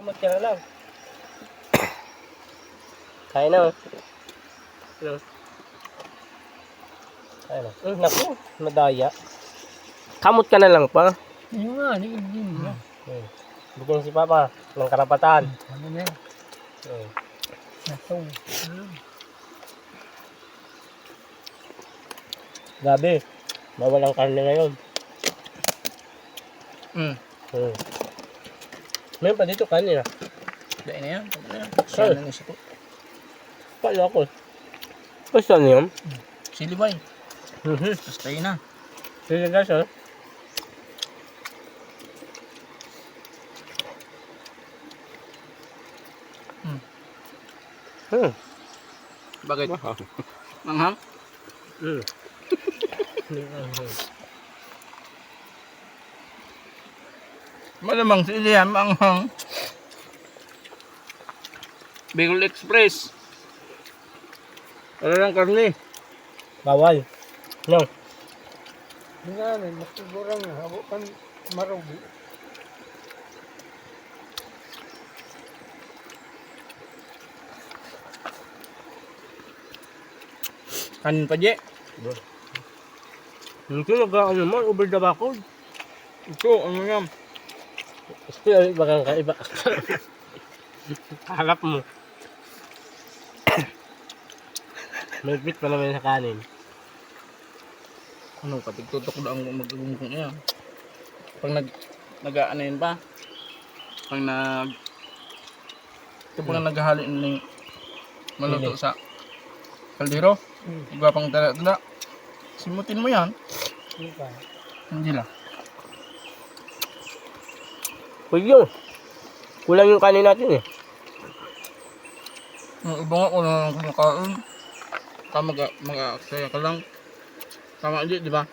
Kamot ka na lang. Kaya na. Kaya na. Naku, madaya. Kamot ka na lang pa. Yung nga, hindi mo. Bigyan si Papa ng karapatan. Ano na yan? Natong. Gabi. Bawal ang karne ngayon. Meron pa dito kanina. Dahil na yan. Siya na nisa ko. Pala ako. Basta niyo? Silibay. Basta yun na. Sige guys, ha? Bakit? Manghang? Malamang sili yan, manghang. Bicol Express. Ano lang karne? Bawal. No. Hindi nga namin, mas sigurang habo kan marugi. Kanin pa, Je? Ito nag-ano naman, over the backwood. Ito, ano yan? Still, bakang kaiba. Harap mo. May bit pa naman sa kanin. Ano, katigtutok na ang mag-ugungkong niya. Pag nag-ano yun pa? Pag ito po na naghahali ng maluto sa kaldero. Gwapang tala-tala. Simutin mo yan. Hindi lang. Pwede yun. Kulang yung kanin natin eh. Yung iba nga kung ano kumakain. Mag-aksaya ka lang. Tama hindi, di ba?